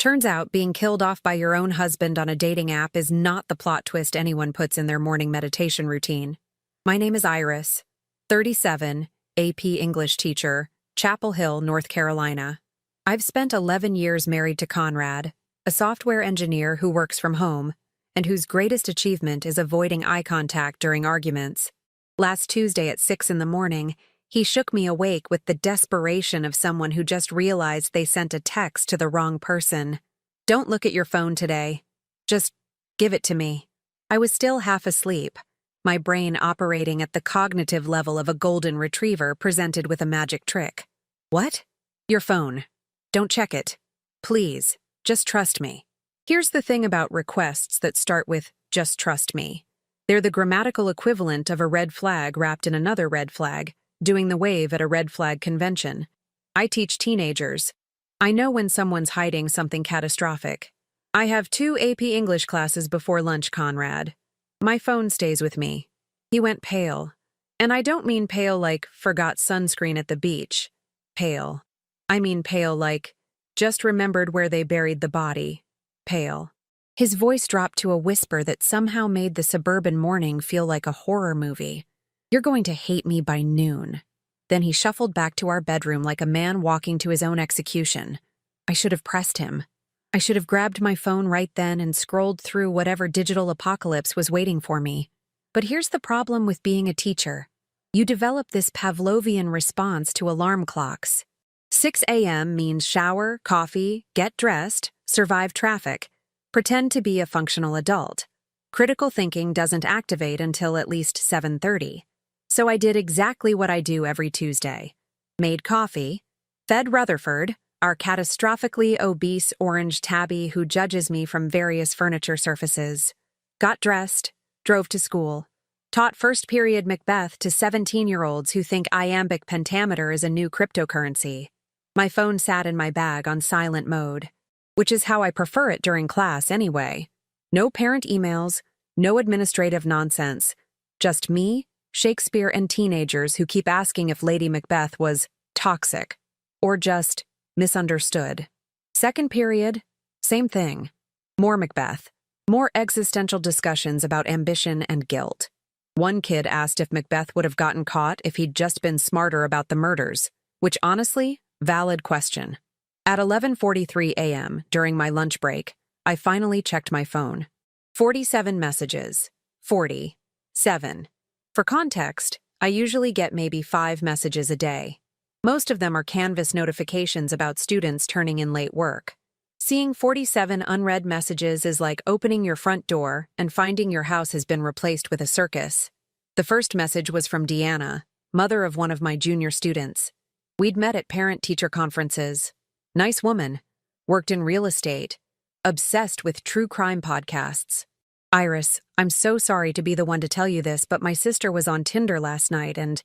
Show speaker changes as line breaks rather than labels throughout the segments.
Turns out being killed off by your own husband on a dating app is not the plot twist anyone puts in their morning meditation routine. My name is Iris, 37, AP English teacher, Chapel Hill, North Carolina. I've spent 11 years married to Conrad, a software engineer who works from home and whose greatest achievement is avoiding eye contact during arguments. Last Tuesday at 6 in the morning, he shook me awake with the desperation of someone who just realized they sent a text to the wrong person. "Don't look at your phone today. Just give it to me." I was still half asleep, my brain operating at the cognitive level of a golden retriever presented with a magic trick. "What? Your phone. Don't check it. Please, just trust me." Here's the thing about requests that start with "just trust me." They're the grammatical equivalent of a red flag wrapped in another red flag, doing the wave at a red flag convention. I teach teenagers. I know when someone's hiding something catastrophic. I have 2 AP English classes before lunch, Conrad. My phone stays with me. He went pale. And I don't mean pale like forgot sunscreen at the beach. Pale. I mean pale like just remembered where they buried the body. Pale. His voice dropped to a whisper that somehow made the suburban morning feel like a horror movie. "You're going to hate me by noon." Then he shuffled back to our bedroom like a man walking to his own execution. I should have pressed him. I should have grabbed my phone right then and scrolled through whatever digital apocalypse was waiting for me. But here's the problem with being a teacher. You develop this Pavlovian response to alarm clocks. 6 a.m. means shower, coffee, get dressed, survive traffic, pretend to be a functional adult. Critical thinking doesn't activate until at least 7:30. So I did exactly what I do every Tuesday. Made coffee, fed Rutherford, our catastrophically obese orange tabby who judges me from various furniture surfaces, got dressed, drove to school, taught first period Macbeth to 17-year-olds who think iambic pentameter is a new cryptocurrency. My phone sat in my bag on silent mode, which is how I prefer it during class anyway. No parent emails, no administrative nonsense, just me, Shakespeare, and teenagers who keep asking if Lady Macbeth was toxic or just misunderstood. Second period, same thing. More Macbeth. More existential discussions about ambition and guilt. One kid asked if Macbeth would have gotten caught if he'd just been smarter about the murders, which honestly, valid question. At 11:43 a.m., during my lunch break, I finally checked my phone. 47 messages. 47. For context, I usually get maybe 5 messages a day. Most of them are Canvas notifications about students turning in late work. Seeing 47 unread messages is like opening your front door and finding your house has been replaced with a circus. The first message was from Deanna, mother of one of my junior students. We'd met at parent-teacher conferences. Nice woman. Worked in real estate. Obsessed with true crime podcasts. "Iris, I'm so sorry to be the one to tell you this, but my sister was on Tinder last night and,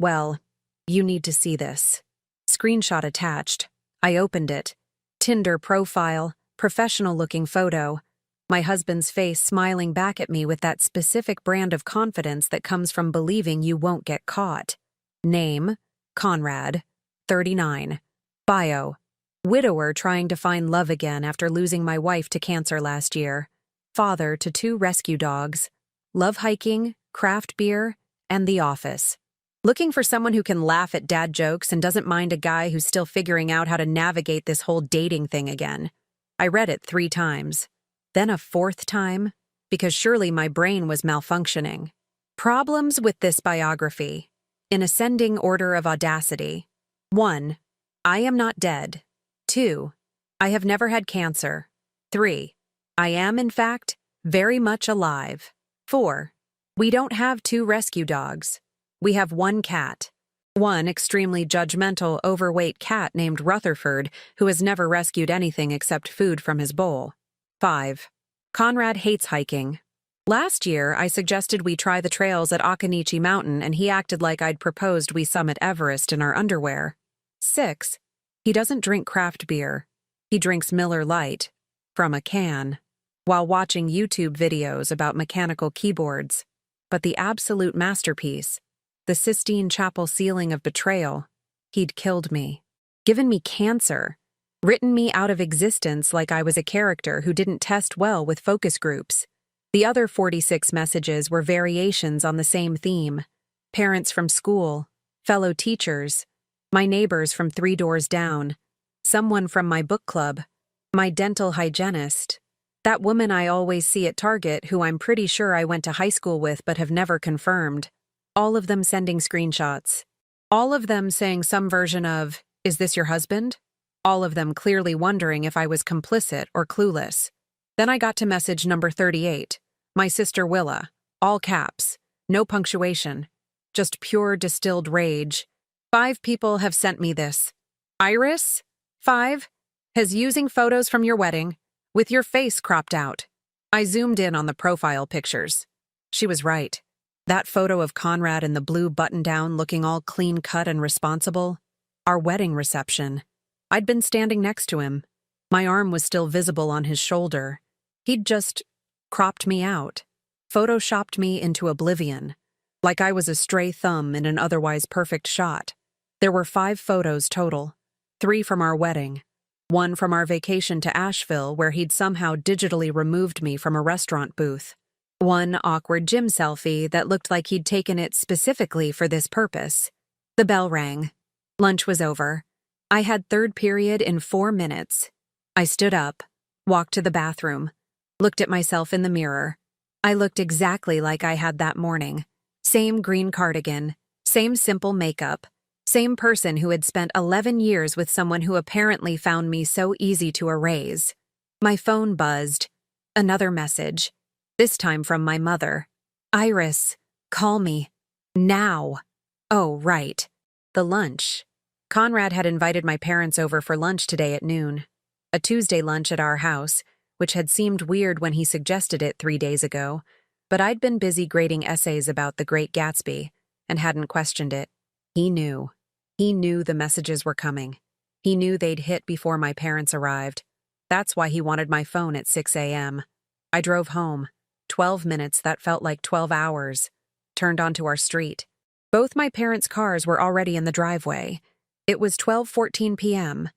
well, you need to see this." Screenshot attached. I opened it. Tinder profile, professional-looking photo. My husband's face smiling back at me with that specific brand of confidence that comes from believing you won't get caught. Name, Conrad, 39. Bio, widower trying to find love again after losing my wife to cancer last year. Father to 2 rescue dogs. Love hiking, craft beer, and The Office. Looking for someone who can laugh at dad jokes and doesn't mind a guy who's still figuring out how to navigate this whole dating thing again. I read it 3 times. Then a 4th time, because surely my brain was malfunctioning. Problems with this biography. In ascending order of audacity. 1. I am not dead. 2. I have never had cancer. 3. I am, in fact, very much alive. 4. We don't have 2 rescue dogs. We have 1 cat. One extremely judgmental, overweight cat named Rutherford who has never rescued anything except food from his bowl. 5. Conrad hates hiking. Last year, I suggested we try the trails at Akanichi Mountain and he acted like I'd proposed we summit Everest in our underwear. 6. He doesn't drink craft beer. He drinks Miller Lite. From a can. While watching YouTube videos about mechanical keyboards. But the absolute masterpiece, the Sistine Chapel ceiling of Betrayal, he'd killed me. Given me cancer. written me out of existence like I was a character who didn't test well with focus groups. The other 46 messages were variations on the same theme: parents from school, fellow teachers, my neighbors from 3 doors down, someone from my book club, my dental hygienist, that woman I always see at Target who I'm pretty sure I went to high school with but have never confirmed. All of them sending screenshots. All of them saying some version of, "Is this your husband?" All of them clearly wondering if I was complicit or clueless. Then I got to message number 38, my sister Willa, all caps, no punctuation, just pure distilled rage. 5 people have sent me this. Iris, 5, has using photos from your wedding, with your face cropped out. I zoomed in on the profile pictures. She was right. That photo of Conrad in the blue button-down looking all clean-cut and responsible. Our wedding reception. I'd been standing next to him. My arm was still visible on his shoulder. He'd just cropped me out, photoshopped me into oblivion, like I was a stray thumb in an otherwise perfect shot. There were 5 photos total, 3 from our wedding, 1 from our vacation to Asheville where he'd somehow digitally removed me from a restaurant booth, 1 awkward gym selfie that looked like he'd taken it specifically for this purpose. The bell rang. Lunch was over. I had third period in 4 minutes. I stood up, walked to the bathroom, looked at myself in the mirror. I looked exactly like I had that morning. Same green cardigan, same simple makeup, same person who had spent 11 years with someone who apparently found me so easy to erase. My phone buzzed. Another message, this time from my mother. Iris, call me. Now. Oh, right. The lunch. Conrad had invited my parents over for lunch today at noon. A Tuesday lunch at our house, which had seemed weird when he suggested it 3 days ago, but I'd been busy grading essays about The Great Gatsby and hadn't questioned it. He knew. He knew the messages were coming. He knew they'd hit before my parents arrived. That's why he wanted my phone at 6 a.m. I drove home. 12 minutes that felt like 12 hours. Turned onto our street. Both my parents' cars were already in the driveway. It was 12:14 p.m.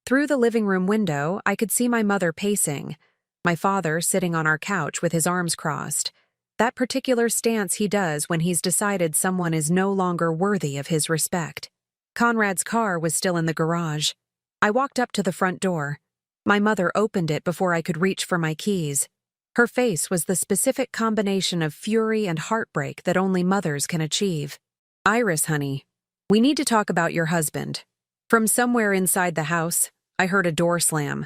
Through the living room window, I could see my mother pacing, my father sitting on our couch with his arms crossed. That particular stance he does when he's decided someone is no longer worthy of his respect. Conrad's car was still in the garage. I walked up to the front door. My mother opened it before I could reach for my keys. Her face was the specific combination of fury and heartbreak that only mothers can achieve. Iris, honey, we need to talk about your husband. From somewhere inside the house, I heard a door slam.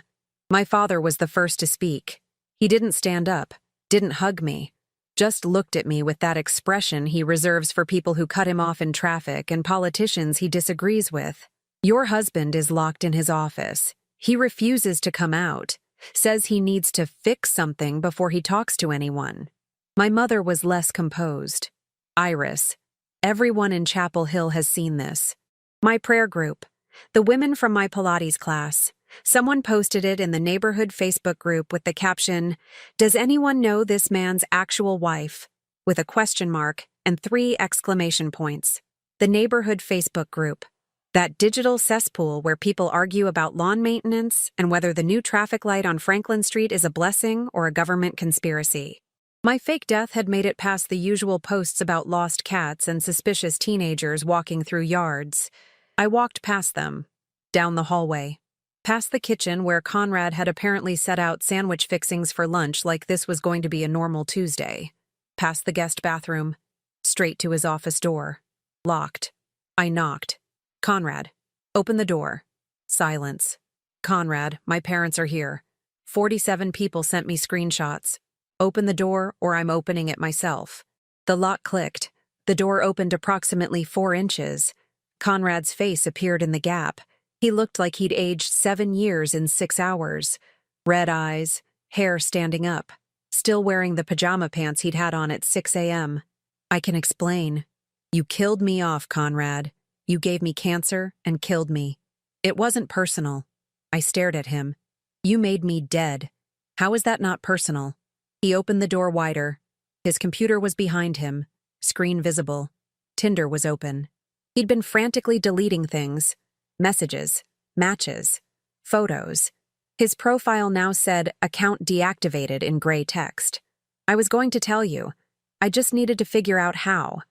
My father was the first to speak. He didn't stand up, didn't hug me, just looked at me with that expression he reserves for people who cut him off in traffic and politicians he disagrees with. Your husband is locked in his office. He refuses to come out, says he needs to fix something before he talks to anyone. My mother was less composed. Iris, everyone in Chapel Hill has seen this. My prayer group, the women from my Pilates class. Someone posted it in the neighborhood Facebook group with the caption, "Does anyone know this man's actual wife?" with a question mark and 3 exclamation points. The neighborhood Facebook group. That digital cesspool where people argue about lawn maintenance and whether the new traffic light on Franklin Street is a blessing or a government conspiracy. My fake death had made it past the usual posts about lost cats and suspicious teenagers walking through yards. I walked past them, down the hallway, past the kitchen where Conrad had apparently set out sandwich fixings for lunch like this was going to be a normal Tuesday, past the guest bathroom, straight to his office door. Locked. I knocked. Conrad, open the door. Silence. Conrad, my parents are here. 47 people sent me screenshots. Open the door or I'm opening it myself. The lock clicked. The door opened approximately 4 inches. Conrad's face appeared in the gap. He looked like he'd aged 7 years in 6 hours. Red eyes, hair standing up, still wearing the pajama pants he'd had on at 6 a.m. I can explain. You killed me off, Conrad. You gave me cancer and killed me. It wasn't personal. I stared at him. You made me dead. How is that not personal? He opened the door wider. His computer was behind him, screen visible. Tinder was open. He'd been frantically deleting things. Messages, matches. photos. His profile now said account deactivated in gray text. I was going to tell you. I just needed to figure out how.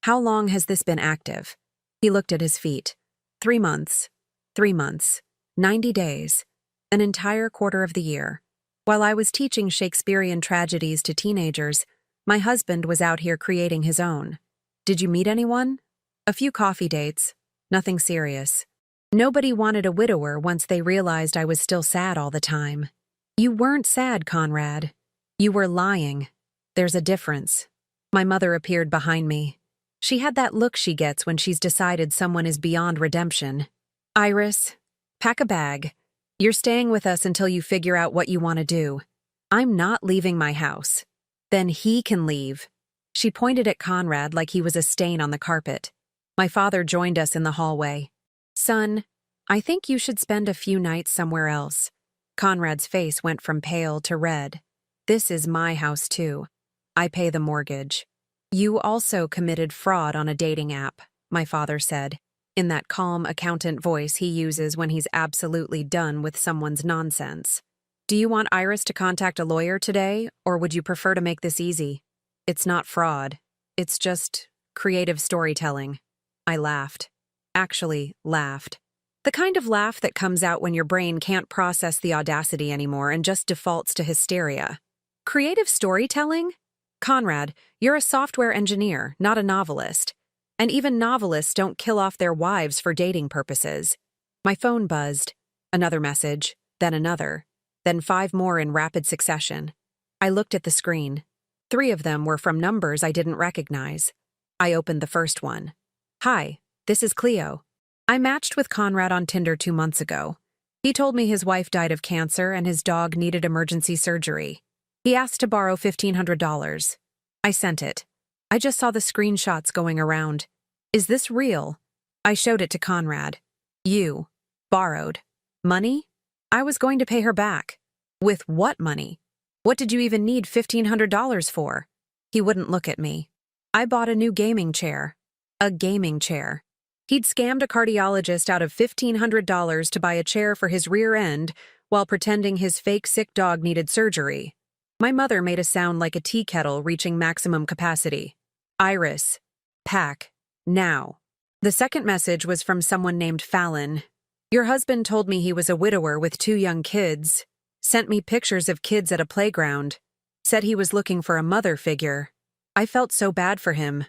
How long has this been active? He looked at his feet. 3 months. 3 months. 90 days. An entire quarter of the year. While I was teaching Shakespearean tragedies to teenagers, my husband was out here creating his own. Did you meet anyone? A few coffee dates. Nothing serious. Nobody wanted a widower once they realized I was still sad all the time. You weren't sad, Conrad. You were lying. There's a difference. My mother appeared behind me. She had that look she gets when she's decided someone is beyond redemption. Iris, pack a bag. You're staying with us until you figure out what you want to do. I'm not leaving my house. Then he can leave. She pointed at Conrad like he was a stain on the carpet. My father joined us in the hallway. Son, I think you should spend a few nights somewhere else. Conrad's face went from pale to red. This is my house too. I pay the mortgage. You also committed fraud on a dating app, my father said, in that calm accountant voice he uses when he's absolutely done with someone's nonsense. Do you want Iris to contact a lawyer today, or would you prefer to make this easy? It's not fraud. It's just creative storytelling. I laughed. Actually, laughed. The kind of laugh that comes out when your brain can't process the audacity anymore and just defaults to hysteria. Creative storytelling? Conrad, you're a software engineer, not a novelist. And even novelists don't kill off their wives for dating purposes. My phone buzzed. Another message, then another, then 5 more in rapid succession. I looked at the screen. 3 of them were from numbers I didn't recognize. I opened the first one. Hi, this is Cleo. I matched with Conrad on Tinder 2 months ago. He told me his wife died of cancer and his dog needed emergency surgery. He asked to borrow $1,500. I sent it. I just saw the screenshots going around. Is this real? I showed it to Conrad. You borrowed money? I was going to pay her back. With what money? What did you even need $1,500 for? He wouldn't look at me. I bought a new gaming chair. A gaming chair. He'd scammed a cardiologist out of $1,500 to buy a chair for his rear end while pretending his fake sick dog needed surgery. My mother made a sound like a tea kettle reaching maximum capacity. Iris, pack, now. The second message was from someone named Fallon. Your husband told me he was a widower with 2 young kids. Sent me pictures of kids at a playground. Said he was looking for a mother figure. I felt so bad for him.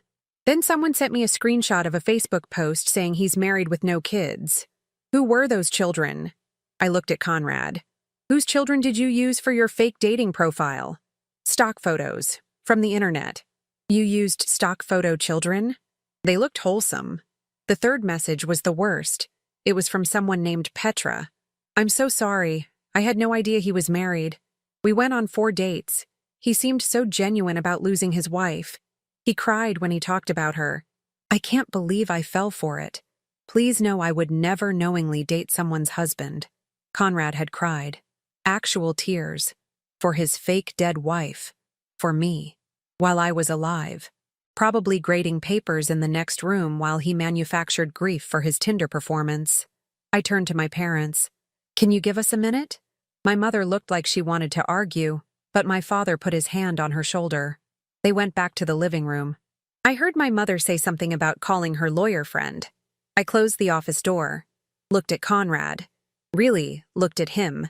Then someone sent me a screenshot of a Facebook post saying he's married with no kids. Who were those children? I looked at Conrad. Whose children did you use for your fake dating profile? Stock photos. From the internet. You used stock photo children? They looked wholesome. The third message was the worst. It was from someone named Petra. I'm so sorry. I had no idea he was married. We went on 4 dates. He seemed so genuine about losing his wife. He cried when he talked about her. I can't believe I fell for it. Please know I would never knowingly date someone's husband. Conrad had cried. Actual tears. For his fake dead wife. For me. While I was alive. Probably grading papers in the next room while he manufactured grief for his Tinder performance. I turned to my parents. Can you give us a minute? My mother looked like she wanted to argue, but my father put his hand on her shoulder. They went back to the living room. I heard my mother say something about calling her lawyer friend. I closed the office door. Looked at Conrad. Really, looked at him.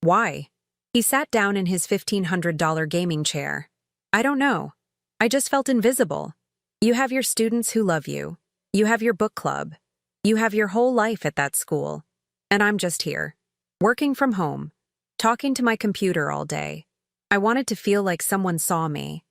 Why? He sat down in his $1,500 gaming chair. I don't know. I just felt invisible. You have your students who love you. You have your book club. You have your whole life at that school. And I'm just here. Working from home. Talking to my computer all day. I wanted to feel like someone saw me.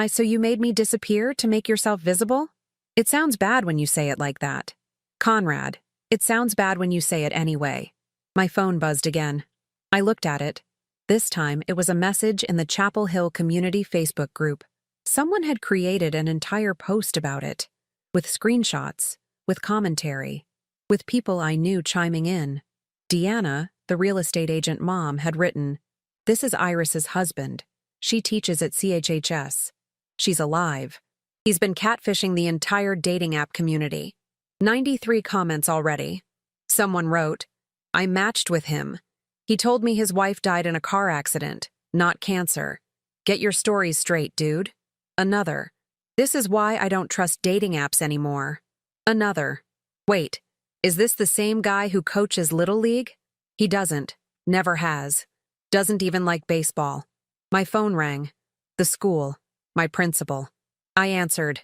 So you made me disappear to make yourself visible? It sounds bad when you say it like that. Conrad, it sounds bad when you say it anyway. My phone buzzed again. I looked at it. This time, it was a message in the Chapel Hill Community Facebook group. Someone had created an entire post about it. With screenshots, with commentary, with people I knew chiming in. Deanna, the real estate agent mom, had written, "This is Iris's husband. She teaches at CHHS. She's alive. He's been catfishing the entire dating app community. 93 comments already." Someone wrote, I matched with him. He told me his wife died in a car accident, not cancer. Get your stories straight, dude. Another. This is why I don't trust dating apps anymore. Another. Wait, is this the same guy who coaches Little League? He doesn't. Never has. Doesn't even like baseball. My phone rang. The school. My principal. I answered.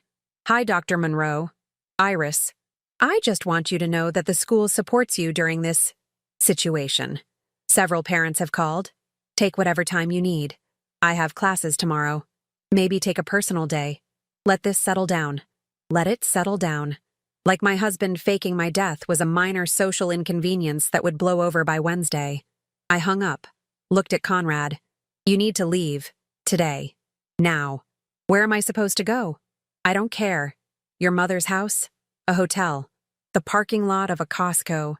Hi, Dr. Monroe. Iris. I just want you to know that the school supports you during this situation. Several parents have called. Take whatever time you need. I have classes tomorrow. Maybe take a personal day. Let this settle down. Let it settle down. Like my husband faking my death was a minor social inconvenience that would blow over by Wednesday. I hung up. Looked at Conrad. You need to leave. Today. Now. Where am I supposed to go? I don't care. Your mother's house? A hotel. The parking lot of a Costco.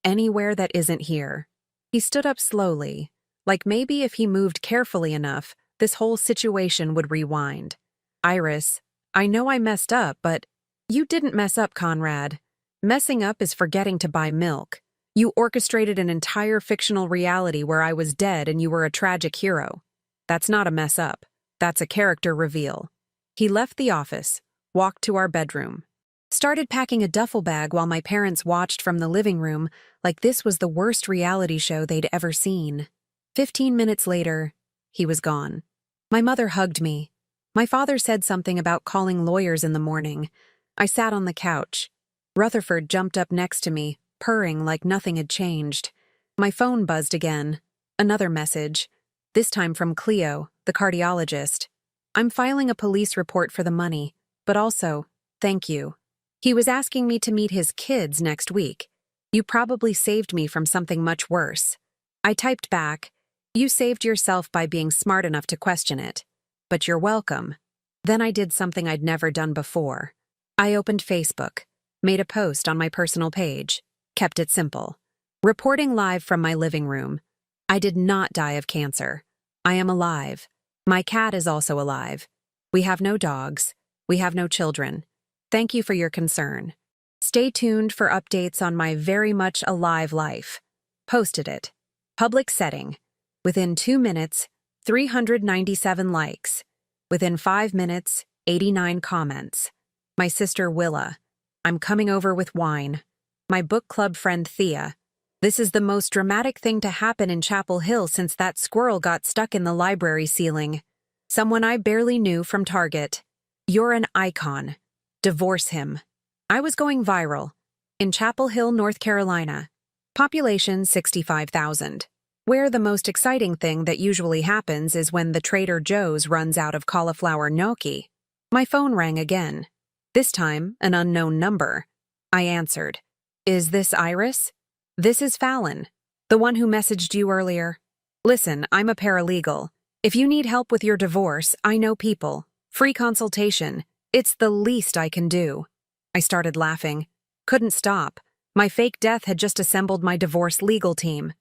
Anywhere that isn't here. He stood up slowly, like maybe if he moved carefully enough, this whole situation would rewind. Iris, I know I messed up, but you didn't mess up, Conrad. Messing up is forgetting to buy milk. You orchestrated an entire fictional reality where I was dead and you were a tragic hero. That's not a mess up. That's a character reveal. He left the office, walked to our bedroom, started packing a duffel bag while my parents watched from the living room like this was the worst reality show they'd ever seen. 15 minutes later, he was gone. My mother hugged me. My father said something about calling lawyers in the morning. I sat on the couch. Rutherford jumped up next to me, purring like nothing had changed. My phone buzzed again. Another message. This time from Cleo, the cardiologist. I'm filing a police report for the money, but also, thank you. He was asking me to meet his kids next week. You probably saved me from something much worse. I typed back, you saved yourself by being smart enough to question it. But you're welcome. Then I did something I'd never done before. I opened Facebook, made a post on my personal page, kept it simple. Reporting live from my living room. I did not die of cancer. I am alive. My cat is also alive. We have no dogs. We have no children. Thank you for your concern. Stay tuned for updates on my very much alive life. Posted it. Public setting. Within 2 minutes, 397 likes. Within 5 minutes, 89 comments. My sister Willa. I'm coming over with wine. My book club friend Thea. This is the most dramatic thing to happen in Chapel Hill since that squirrel got stuck in the library ceiling. Someone I barely knew from Target. You're an icon. Divorce him. I was going viral. In Chapel Hill, North Carolina. Population 65,000. Where the most exciting thing that usually happens is when the Trader Joe's runs out of cauliflower gnocchi. My phone rang again. This time, an unknown number. I answered. Is this Iris? This is Fallon, the one who messaged you earlier. Listen, I'm a paralegal. If you need help with your divorce, I know people. Free consultation. It's the least I can do. I started laughing. Couldn't stop. My fake death had just assembled my divorce legal team.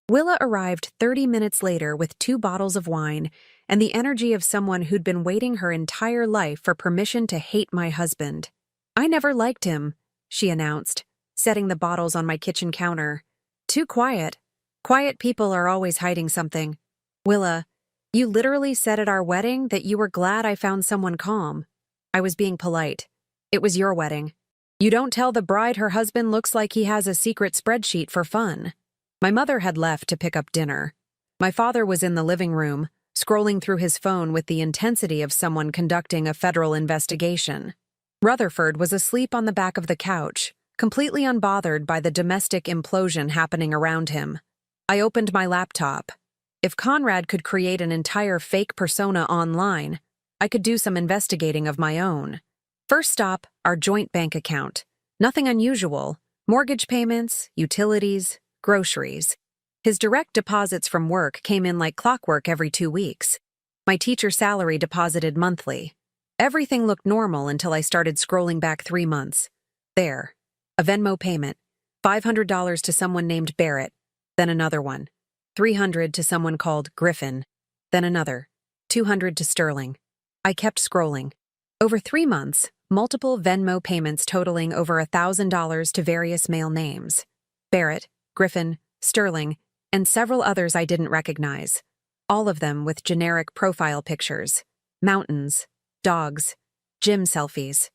Willa arrived 30 minutes later with 2 bottles of wine and the energy of someone who'd been waiting her entire life for permission to hate my husband. I never liked him, she announced, setting the bottles on my kitchen counter. Too quiet. Quiet people are always hiding something. Willa, you literally said at our wedding that you were glad I found someone calm. I was being polite. It was your wedding. You don't tell the bride her husband looks like he has a secret spreadsheet for fun. My mother had left to pick up dinner. My father was in the living room, scrolling through his phone with the intensity of someone conducting a federal investigation. Rutherford was asleep on the back of the couch, completely unbothered by the domestic implosion happening around him. I opened my laptop. If Conrad could create an entire fake persona online, I could do some investigating of my own. First stop, our joint bank account. Nothing unusual. Mortgage payments, utilities, groceries. His direct deposits from work came in like clockwork every 2 weeks. My teacher salary deposited monthly. Everything looked normal until I started scrolling back 3 months. There. A Venmo payment. $500 to someone named Barrett. Then another one. $300 to someone called Griffin. Then another. $200 to Sterling. I kept scrolling. Over 3 months, multiple Venmo payments totaling over $1,000 to various male names. Barrett, Griffin, Sterling, and several others I didn't recognize, all of them with generic profile pictures. Mountains, dogs, gym selfies.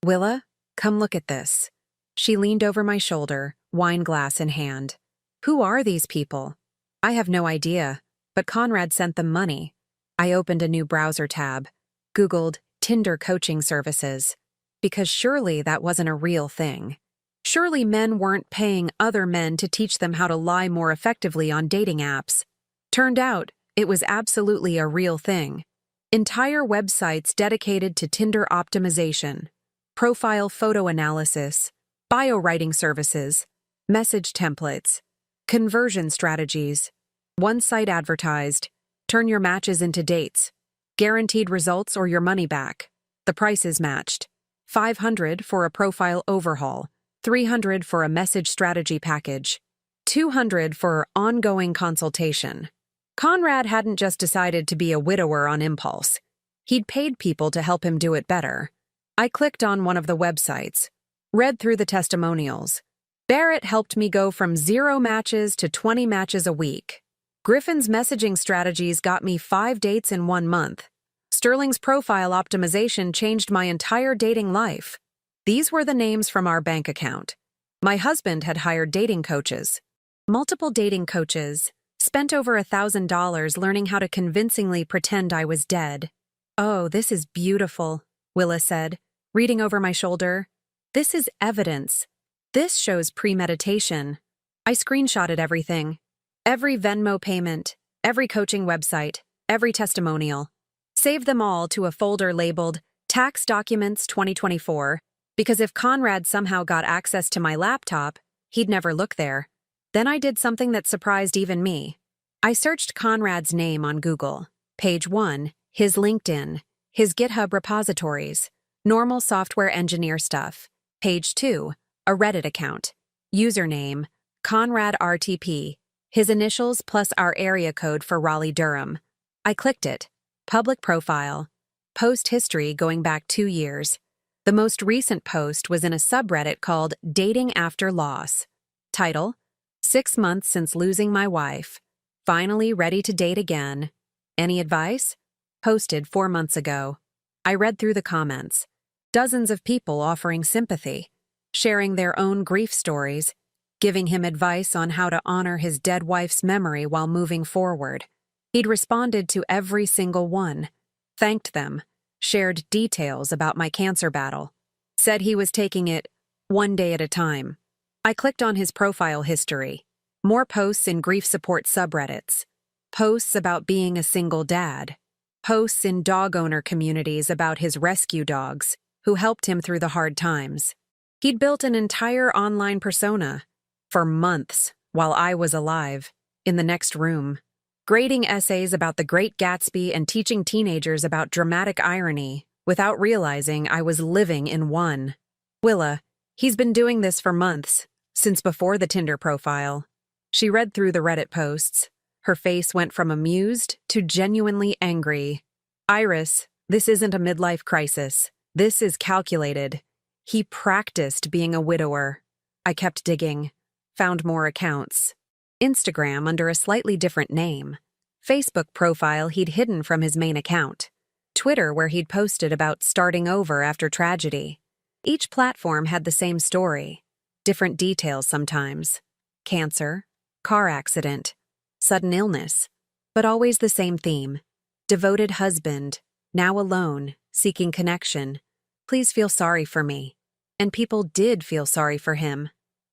Willa, come look at this. She leaned over my shoulder, wine glass in hand. Who are these people? I have no idea, but Conrad sent them money. I opened a new browser tab, Googled Tinder coaching services, because surely that wasn't a real thing. Surely men weren't paying other men to teach them how to lie more effectively on dating apps. Turned out, it was absolutely a real thing. Entire websites dedicated to Tinder optimization, profile photo analysis, bio writing services, message templates, conversion strategies. One site advertised, turn your matches into dates, guaranteed results or your money back. The prices matched. $500 for a profile overhaul, $300 for a message strategy package, $200 for ongoing consultation. Conrad hadn't just decided to be a widower on impulse. He'd paid people to help him do it better. I clicked on one of the websites, read through the testimonials. Barrett helped me go from 0 matches to 20 matches a week. Griffin's messaging strategies got me 5 dates in 1 month. Sterling's profile optimization changed my entire dating life. These were the names from our bank account. My husband had hired dating coaches. Multiple dating coaches. Spent over $1,000 learning how to convincingly pretend I was dead. Oh, this is beautiful, Willa said, reading over my shoulder. This is evidence. This shows premeditation. I screenshotted everything. Every Venmo payment, every coaching website, every testimonial. Saved them all to a folder labeled Tax Documents 2024, because if Conrad somehow got access to my laptop, he'd never look there. Then I did something that surprised even me. I searched Conrad's name on Google. Page 1, his LinkedIn, his GitHub repositories, normal software engineer stuff. Page 2, a Reddit account. Username, Conrad RTP, his initials plus our area code for Raleigh-Durham. I clicked it. Public profile. Post history going back 2 years. The most recent post was in a subreddit called Dating After Loss. Title, 6 months since losing my wife. Finally ready to date again. Any advice? Posted 4 months ago. I read through the comments. Dozens of people offering sympathy, sharing their own grief stories, giving him advice on how to honor his dead wife's memory while moving forward. He'd responded to every single one, thanked them, shared details about my cancer battle, said he was taking it one day at a time. I clicked on his profile history. More posts in grief support subreddits. Posts about being a single dad. Posts in dog owner communities about his rescue dogs, who helped him through the hard times. He'd built an entire online persona for months while I was alive, in the next room. Grading essays about the Great Gatsby and teaching teenagers about dramatic irony without realizing I was living in one. Willa, he's been doing this for months, since before the Tinder profile. She read through the Reddit posts. Her face went from amused to genuinely angry. Iris, this isn't a midlife crisis. This is calculated. He practiced being a widower. I kept digging. Found more accounts. Instagram under a slightly different name. Facebook profile he'd hidden from his main account. Twitter where he'd posted about starting over after tragedy. Each platform had the same story. Different details sometimes. Cancer, car accident, sudden illness, but always the same theme. Devoted husband, now alone, seeking connection. Please feel sorry for me. And people did feel sorry for him.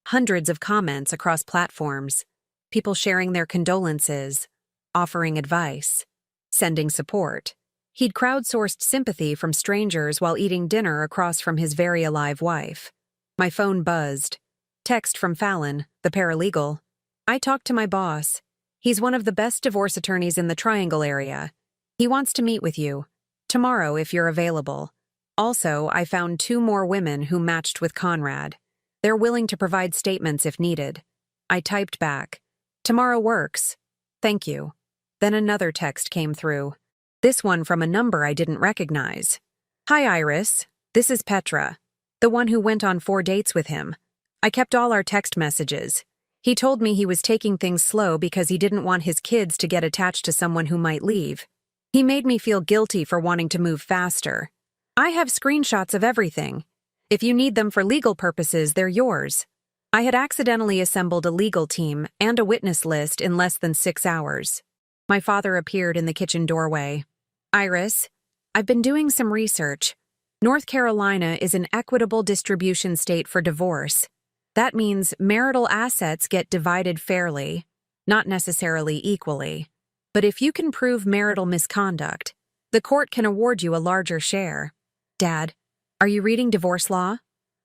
Hundreds of comments across platforms. People sharing their condolences, offering advice, sending support. He'd crowdsourced sympathy from strangers while eating dinner across from his very alive wife. My phone buzzed. Text from Fallon, the paralegal. I talked to my boss. He's one of the best divorce attorneys in the Triangle area. He wants to meet with you. Tomorrow, if you're available. Also, I found 2 more women who matched with Conrad. They're willing to provide statements if needed. I typed back. Tomorrow works. Thank you. Then another text came through. This one from a number I didn't recognize. Hi, Iris. This is Petra, the one who went on 4 dates with him. I kept all our text messages. He told me he was taking things slow because he didn't want his kids to get attached to someone who might leave. He made me feel guilty for wanting to move faster. I have screenshots of everything. If you need them for legal purposes, they're yours. I had accidentally assembled a legal team and a witness list in less than 6 hours. My father appeared in the kitchen doorway. Iris, I've been doing some research. North Carolina is an equitable distribution state for divorce. That means marital assets get divided fairly, not necessarily equally. But if you can prove marital misconduct, the court can award you a larger share. Dad, are you reading divorce law?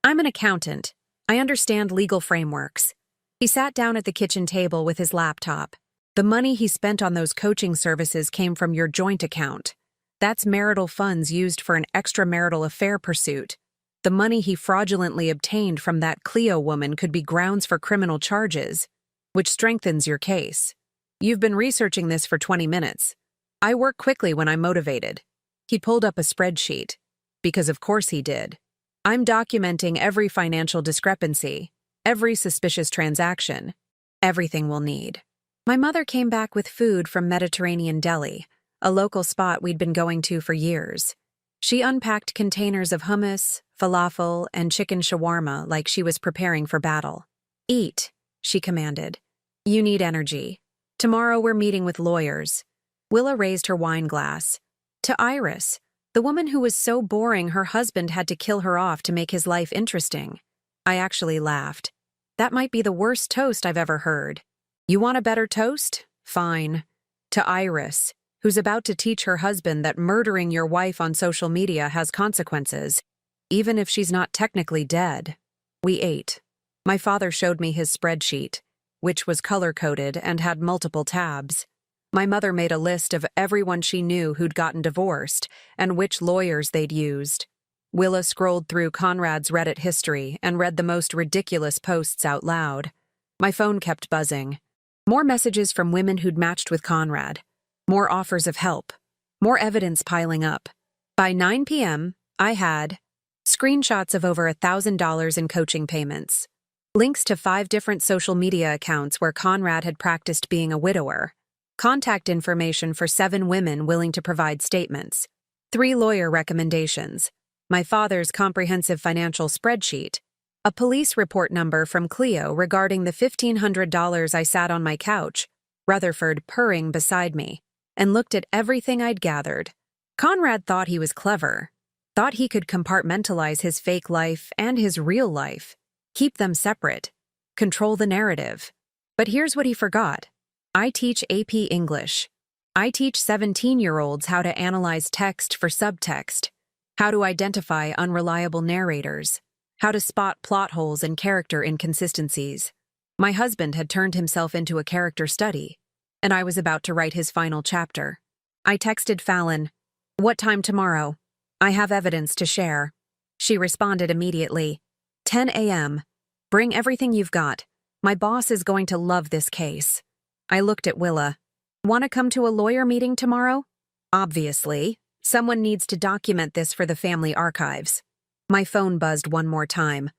I'm an accountant. I understand legal frameworks. He sat down at the kitchen table with his laptop. The money he spent on those coaching services came from your joint account. That's marital funds used for an extramarital affair pursuit. The money he fraudulently obtained from that Cleo woman could be grounds for criminal charges, which strengthens your case. You've been researching this for 20 minutes. I work quickly when I'm motivated. He pulled up a spreadsheet. Because of course he did. I'm documenting every financial discrepancy, every suspicious transaction, everything we'll need. My mother came back with food from Mediterranean Deli, a local spot we'd been going to for years. She unpacked containers of hummus, falafel, and chicken shawarma like she was preparing for battle. Eat, she commanded. You need energy. Tomorrow we're meeting with lawyers. Willa raised her wine glass. To Iris, the woman who was so boring her husband had to kill her off to make his life interesting. I actually laughed. That might be the worst toast I've ever heard. You want a better toast? Fine. To Iris, who's about to teach her husband that murdering your wife on social media has consequences, even if she's not technically dead. We ate. My father showed me his spreadsheet, which was color-coded and had multiple tabs. My mother made a list of everyone she knew who'd gotten divorced and which lawyers they'd used. Willa scrolled through Conrad's Reddit history and read the most ridiculous posts out loud. My phone kept buzzing. More messages from women who'd matched with Conrad. More offers of help. More evidence piling up. By 9 p.m., I had screenshots of over $1,000 in coaching payments, links to 5 different social media accounts where Conrad had practiced being a widower, contact information for 7 women willing to provide statements, 3 lawyer recommendations, my father's comprehensive financial spreadsheet, a police report number from Cleo regarding the $1,500 I sat on my couch, Rutherford purring beside me, and looked at everything I'd gathered. Conrad thought he was clever, thought he could compartmentalize his fake life and his real life, keep them separate, control the narrative. But here's what he forgot. I teach AP English. I teach 17-year-olds how to analyze text for subtext, how to identify unreliable narrators, how to spot plot holes and character inconsistencies. My husband had turned himself into a character study, and I was about to write his final chapter. I texted Fallon, "What time tomorrow? I have evidence to share." She responded immediately, 10 a.m. Bring everything you've got. My boss is going to love this case. I looked at Willa. Want to come to a lawyer meeting tomorrow? Obviously. Someone needs to document this for the family archives. My phone buzzed one more time.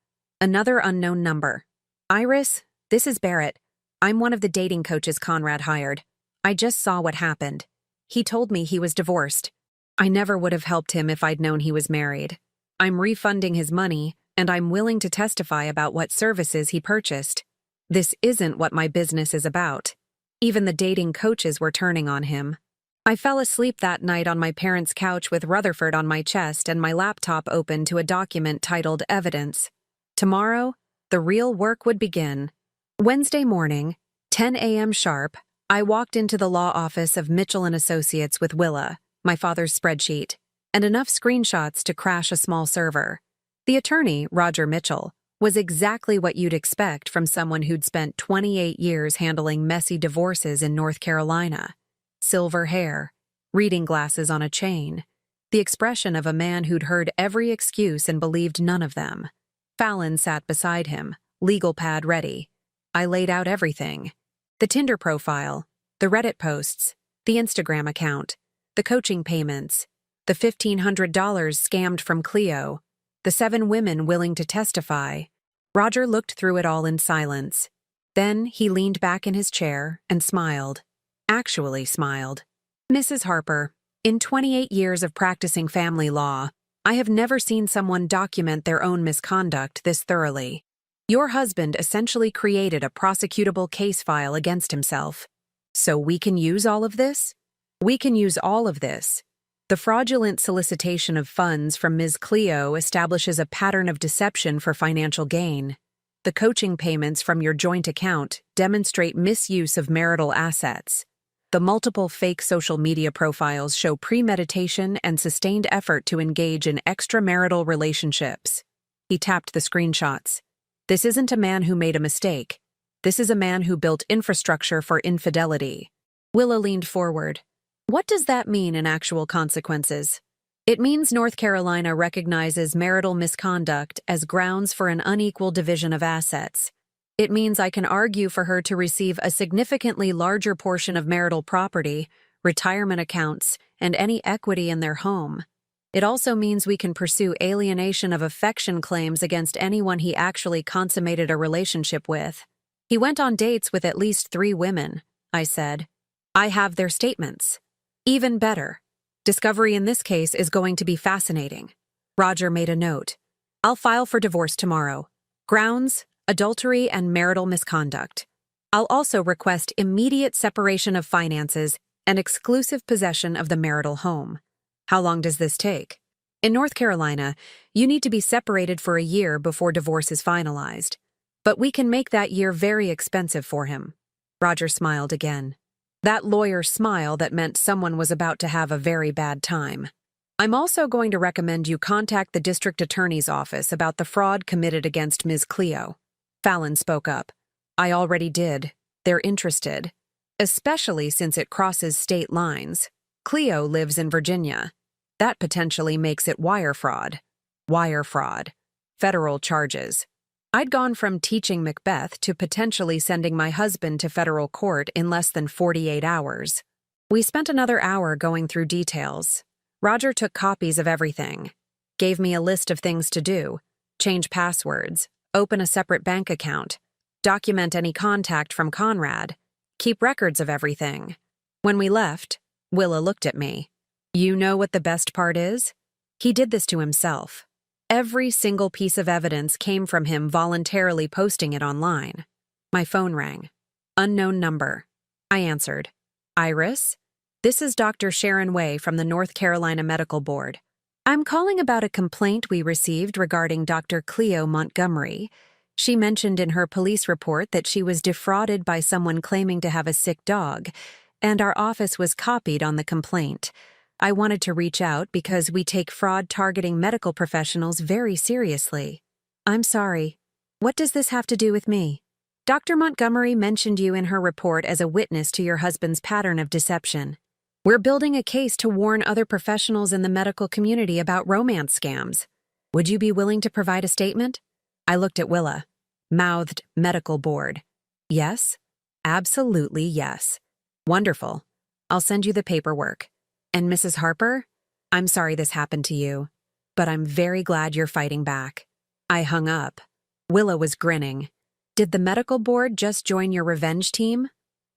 Another unknown number. Iris, this is Barrett. I'm one of the dating coaches Conrad hired. I just saw what happened. He told me he was divorced. I never would have helped him if I'd known he was married. I'm refunding his money, and I'm willing to testify about what services he purchased. This isn't what my business is about. Even the dating coaches were turning on him. I fell asleep that night on my parents' couch with Rutherford on my chest and my laptop open to a document titled Evidence. Tomorrow, the real work would begin. Wednesday morning, 10 a.m. sharp, I walked into the law office of Mitchell & Associates with Willa, my father's spreadsheet, and enough screenshots to crash a small server. The attorney, Roger Mitchell, was exactly what you'd expect from someone who'd spent 28 years handling messy divorces in North Carolina. Silver hair, reading glasses on a chain, the expression of a man who'd heard every excuse and believed none of them. Fallon sat beside him, legal pad ready. I laid out everything. The Tinder profile, the Reddit posts, the Instagram account, the coaching payments, the $1,500 scammed from Cleo, the 7 women willing to testify. Roger looked through it all in silence. Then he leaned back in his chair and smiled. Actually smiled. Mrs. Harper, in 28 years of practicing family law, I have never seen someone document their own misconduct this thoroughly. Your husband essentially created a prosecutable case file against himself. So we can use all of this? We can use all of this. The fraudulent solicitation of funds from Ms. Cleo establishes a pattern of deception for financial gain. The coaching payments from your joint account demonstrate misuse of marital assets. The multiple fake social media profiles show premeditation and sustained effort to engage in extramarital relationships. He tapped the screenshots. This isn't a man who made a mistake. This is a man who built infrastructure for infidelity. Willa leaned forward. What does that mean in actual consequences? It means North Carolina recognizes marital misconduct as grounds for an unequal division of assets. It means I can argue for her to receive a significantly larger portion of marital property, retirement accounts, and any equity in their home. It also means we can pursue alienation of affection claims against anyone he actually consummated a relationship with. He went on dates with at least 3 women, I said. I have their statements. Even better. Discovery in this case is going to be fascinating. Roger made a note. I'll file for divorce tomorrow. Grounds, adultery, and marital misconduct. I'll also request immediate separation of finances and exclusive possession of the marital home. How long does this take? In North Carolina, you need to be separated for a year before divorce is finalized. But we can make that year very expensive for him. Roger smiled again. That lawyer's smile that meant someone was about to have a very bad time. I'm also going to recommend you contact the district attorney's office about the fraud committed against Ms. Cleo. Fallon spoke up. I already did. They're interested. Especially since it crosses state lines. Cleo lives in Virginia. That potentially makes it wire fraud. Wire fraud. Federal charges. I'd gone from teaching Macbeth to potentially sending my husband to federal court in less than 48 hours. We spent another hour going through details. Roger took copies of everything. Gave me a list of things to do. Change passwords. Open a separate bank account. Document any contact from Conrad. Keep records of everything. When we left, Willa looked at me. You know what the best part is? He did this to himself. Every single piece of evidence came from him voluntarily posting it online. My phone rang. Unknown number. I answered. Iris? This is Dr. Sharon Way from the North Carolina Medical Board. I'm calling about a complaint we received regarding Dr. Cleo Montgomery. She mentioned in her police report that she was defrauded by someone claiming to have a sick dog, and our office was copied on the complaint. I wanted to reach out because we take fraud targeting medical professionals very seriously. I'm sorry. What does this have to do with me? Dr. Montgomery mentioned you in her report as a witness to your husband's pattern of deception. We're building a case to warn other professionals in the medical community about romance scams. Would you be willing to provide a statement? I looked at Willa. Mouthed medical board. Yes? Absolutely yes. Wonderful. I'll send you the paperwork. And Mrs. Harper, I'm sorry this happened to you, but I'm very glad you're fighting back. I hung up. Willa was grinning. Did the medical board just join your revenge team?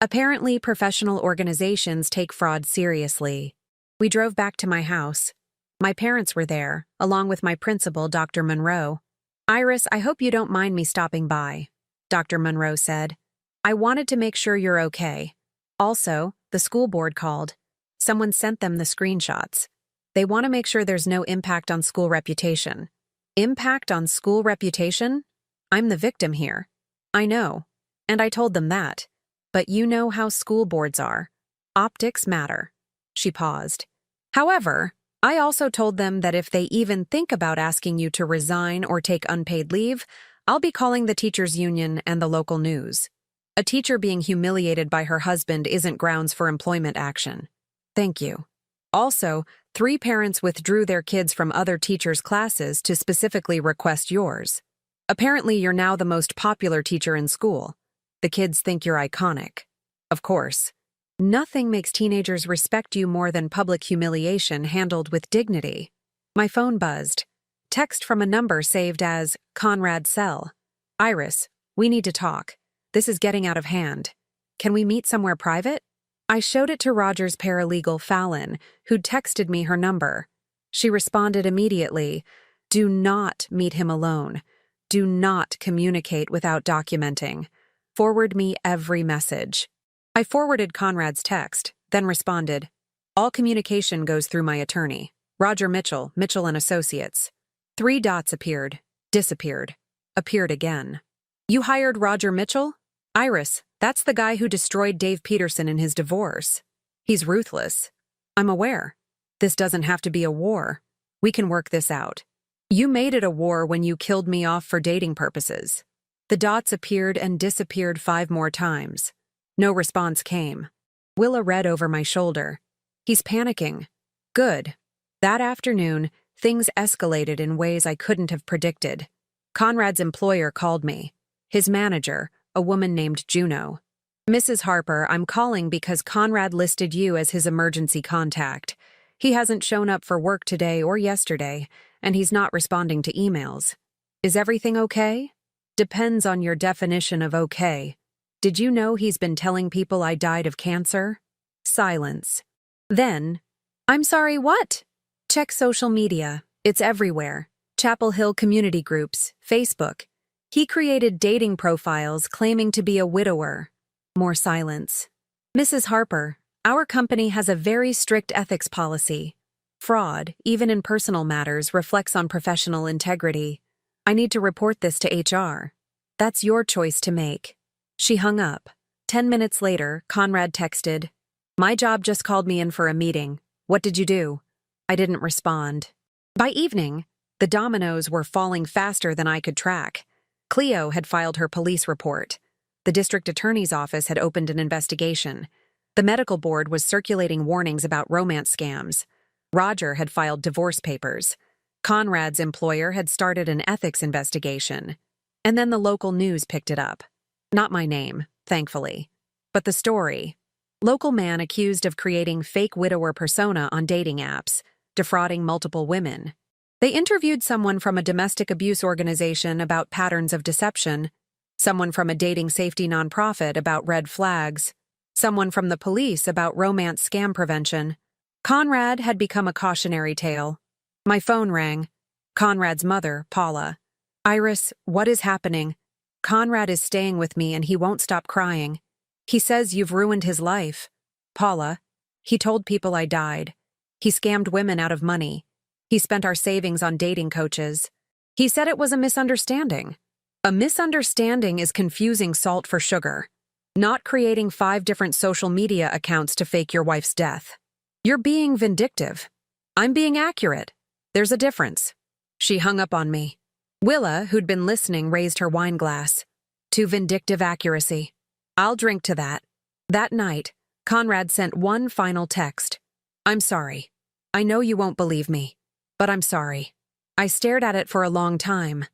Apparently, professional organizations take fraud seriously. We drove back to my house. My parents were there, along with my principal, Dr. Monroe. Iris, I hope you don't mind me stopping by, Dr. Monroe said. I wanted to make sure you're okay. Also, the school board called. Someone sent them the screenshots. They want to make sure there's no impact on school reputation. Impact on school reputation? I'm the victim here. I know. And I told them that. But you know how school boards are. Optics matter. She paused. However, I also told them that if they even think about asking you to resign or take unpaid leave, I'll be calling the teachers' union and the local news. A teacher being humiliated by her husband isn't grounds for employment action. Thank you. Also, 3 parents withdrew their kids from other teachers' classes to specifically request yours. Apparently, you're now the most popular teacher in school. The kids think you're iconic. Of course. Nothing makes teenagers respect you more than public humiliation handled with dignity. My phone buzzed. Text from a number saved as Conrad Cell. Iris, we need to talk. this is getting out of hand. Can we meet somewhere private? I showed it to Roger's paralegal, Fallon, who'd texted me her number. She responded immediately, "Do not meet him alone. Do not communicate without documenting. Forward me every message." I forwarded Conrad's text, then responded, "All communication goes through my attorney, Roger Mitchell, Mitchell and Associates." 3 dots appeared, disappeared, appeared again. "You hired Roger Mitchell? Iris, that's the guy who destroyed Dave Peterson in his divorce. He's ruthless. I'm aware. This doesn't have to be a war. We can work this out. You made it a war when you killed me off for dating purposes." The dots appeared and disappeared 5 more times. No response came. Willa read over my shoulder. "He's panicking." Good. That afternoon, things escalated in ways I couldn't have predicted. Conrad's employer called me. His manager, a woman named Juno. "Mrs. Harper, I'm calling because Conrad listed you as his emergency contact. He hasn't shown up for work today or yesterday, and he's not responding to emails. Is everything okay?" Depends on your definition of okay. Did you know he's been telling people I died of cancer? Silence. Then, "I'm sorry, what?" Check social media. It's everywhere. Chapel Hill community groups, Facebook. He created dating profiles claiming to be a widower. More silence. "Mrs. Harper, our company has a very strict ethics policy. Fraud, even in personal matters, reflects on professional integrity. I need to report this to HR. That's your choice to make." She hung up. 10 minutes later, Conrad texted, "My job just called me in for a meeting. What did you do?" I didn't respond. By evening, the dominoes were falling faster than I could track. Cleo had filed her police report. The district attorney's office had opened an investigation. The medical board was circulating warnings about romance scams. Roger had filed divorce papers. Conrad's employer had started an ethics investigation. And then the local news picked it up. Not my name, thankfully. But the story. Local man accused of creating fake widower persona on dating apps, defrauding multiple women. They interviewed someone from a domestic abuse organization about patterns of deception, someone from a dating safety nonprofit about red flags, someone from the police about romance scam prevention. Conrad had become a cautionary tale. My phone rang. Conrad's mother, Paula. "Iris, what is happening? Conrad is staying with me and he won't stop crying. He says you've ruined his life." "Paula, he told people I died. He scammed women out of money. He spent our savings on dating coaches. He said it was a misunderstanding." A misunderstanding is confusing salt for sugar. Not creating 5 different social media accounts to fake your wife's death. You're being vindictive. I'm being accurate. There's a difference. She hung up on me. Willa, who'd been listening, raised her wine glass. To vindictive accuracy. I'll drink to that. That night, Conrad sent one final text. "I'm sorry. I know you won't believe me, but I'm sorry." I stared at it for a long time.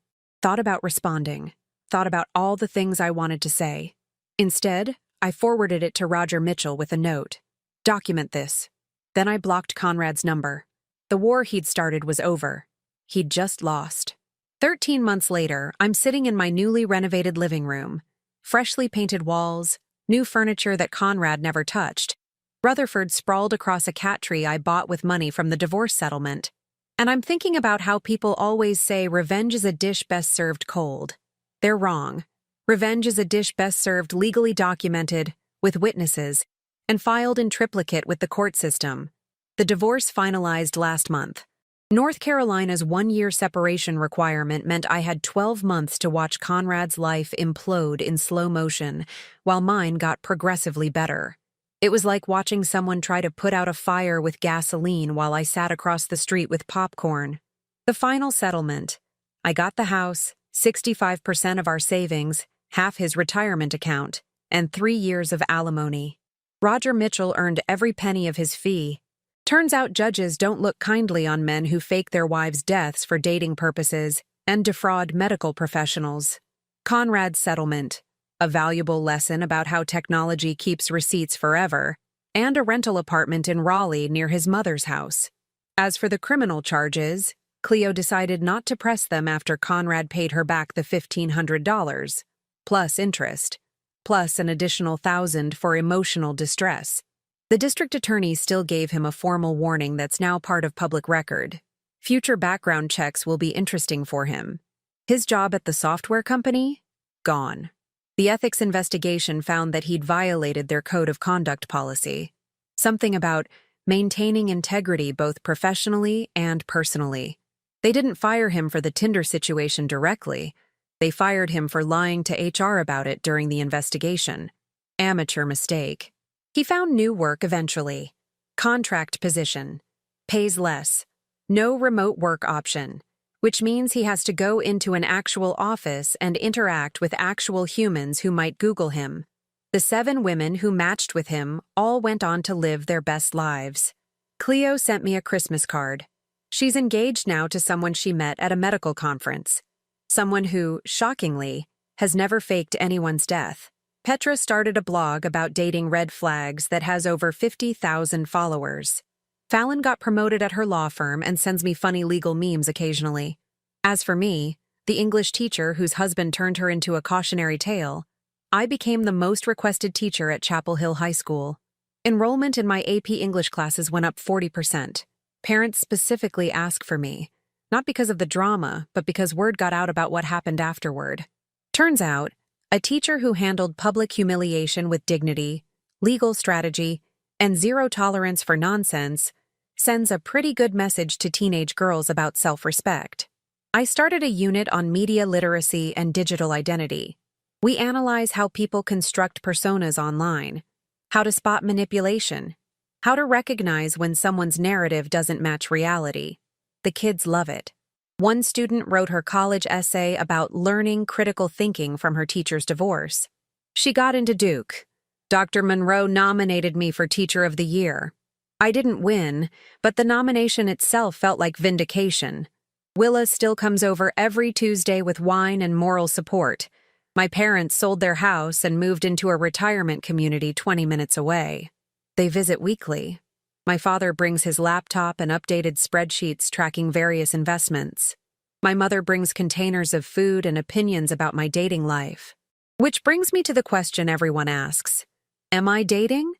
Thought about responding. Thought about all the things I wanted to say. Instead, I forwarded it to Roger Mitchell with a note. "Document this." Then I blocked Conrad's number. The war he'd started was over. He'd just lost. 13 months later, I'm sitting in my newly renovated living room. Freshly painted walls, new furniture that Conrad never touched. Rutherford sprawled across a cat tree I bought with money from the divorce settlement. And I'm thinking about how people always say revenge is a dish best served cold. They're wrong. Revenge is a dish best served legally documented, with witnesses, and filed in triplicate with the court system. The divorce finalized last month. North Carolina's 1-year separation requirement meant I had 12 months to watch Conrad's life implode in slow motion, while mine got progressively better. It was like watching someone try to put out a fire with gasoline while I sat across the street with popcorn. The final settlement. I got the house, 65% of our savings, half his retirement account, and 3 years of alimony. Roger Mitchell earned every penny of his fee. Turns out judges don't look kindly on men who fake their wives' deaths for dating purposes and defraud medical professionals. Conrad's settlement. A valuable lesson about how technology keeps receipts forever, and a rental apartment in Raleigh near his mother's house. As for the criminal charges, Cleo decided not to press them after Conrad paid her back the $1,500, plus interest. plus an additional 1,000 for emotional distress. The district attorney still gave him a formal warning that's now part of public record. Future background checks will be interesting for him. His job at the software company? Gone. The ethics investigation found that he'd violated their code of conduct policy. Something about maintaining integrity both professionally and personally. They didn't fire him for the Tinder situation directly. They fired him for lying to HR about it during the investigation. Amateur mistake. He found new work eventually. Contract position. Pays less. No remote work option, which means he has to go into an actual office and interact with actual humans who might Google him. The 7 women who matched with him all went on to live their best lives. Cleo sent me a Christmas card. She's engaged now to someone she met at a medical conference. Someone who, shockingly, has never faked anyone's death. Petra started a blog about dating red flags that has over 50,000 followers. Fallon got promoted at her law firm and sends me funny legal memes occasionally. As for me, the English teacher whose husband turned her into a cautionary tale, I became the most requested teacher at Chapel Hill High School. Enrollment in my AP English classes went up 40%. Parents specifically asked for me, not because of the drama, but because word got out about what happened afterward. Turns out, a teacher who handled public humiliation with dignity, legal strategy, and zero tolerance for nonsense sends a pretty good message to teenage girls about self-respect. I started a unit on media literacy and digital identity. We analyze how people construct personas online, how to spot manipulation, how to recognize when someone's narrative doesn't match reality. The kids love it. One student wrote her college essay about learning critical thinking from her teacher's divorce. She got into Duke. Dr. Monroe nominated me for Teacher of the Year. I didn't win, but the nomination itself felt like vindication. Willa still comes over every Tuesday with wine and moral support. My parents sold their house and moved into a retirement community 20 minutes away. They visit weekly. My father brings his laptop and updated spreadsheets tracking various investments. My mother brings containers of food and opinions about my dating life. Which brings me to the question everyone asks. Am I dating?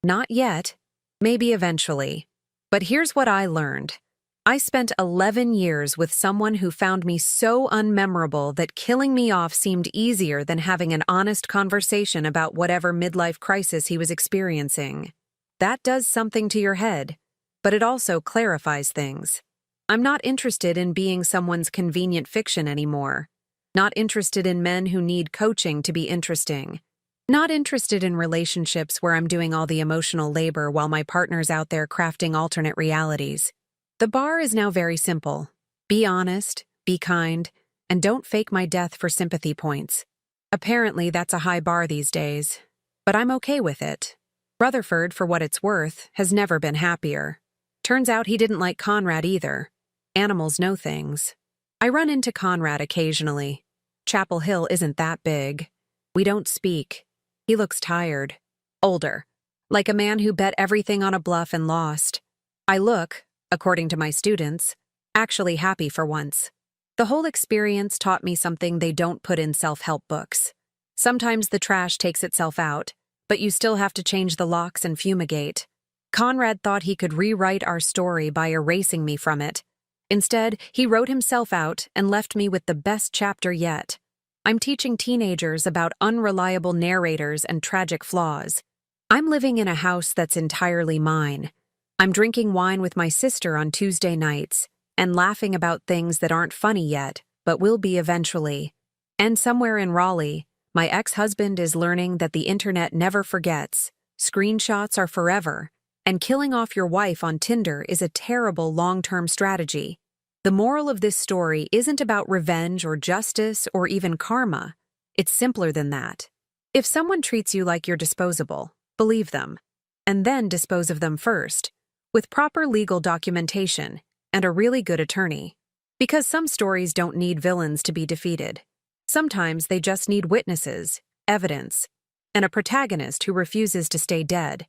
Not yet. Maybe eventually. But here's what I learned. I spent 11 years with someone who found me so unmemorable that killing me off seemed easier than having an honest conversation about whatever midlife crisis he was experiencing. That does something to your head, but it also clarifies things. I'm not interested in being someone's convenient fiction anymore. Not interested in men who need coaching to be interesting. Not interested in relationships where I'm doing all the emotional labor while my partner's out there crafting alternate realities. The bar is now very simple. Be honest, be kind, and don't fake my death for sympathy points. Apparently, that's a high bar these days, but I'm okay with it. Rutherford, for what it's worth, has never been happier. Turns out he didn't like Conrad either. Animals know things. I run into Conrad occasionally. Chapel Hill isn't that big. We don't speak. He looks tired. Older. Like a man who bet everything on a bluff and lost. I look, according to my students, actually happy for once. The whole experience taught me something they don't put in self-help books. Sometimes the trash takes itself out, but you still have to change the locks and fumigate. Conrad thought he could rewrite our story by erasing me from it. Instead, he wrote himself out and left me with the best chapter yet. I'm teaching teenagers about unreliable narrators and tragic flaws. I'm living in a house that's entirely mine. I'm drinking wine with my sister on Tuesday nights and laughing about things that aren't funny yet, but will be eventually. And somewhere in Raleigh, my ex-husband is learning that the internet never forgets, screenshots are forever, and killing off your wife on Tinder is a terrible long-term strategy. The moral of this story isn't about revenge or justice or even karma. It's simpler than that. If someone treats you like you're disposable, believe them, and then dispose of them first, with proper legal documentation and a really good attorney. Because some stories don't need villains to be defeated. Sometimes they just need witnesses, evidence, and a protagonist who refuses to stay dead.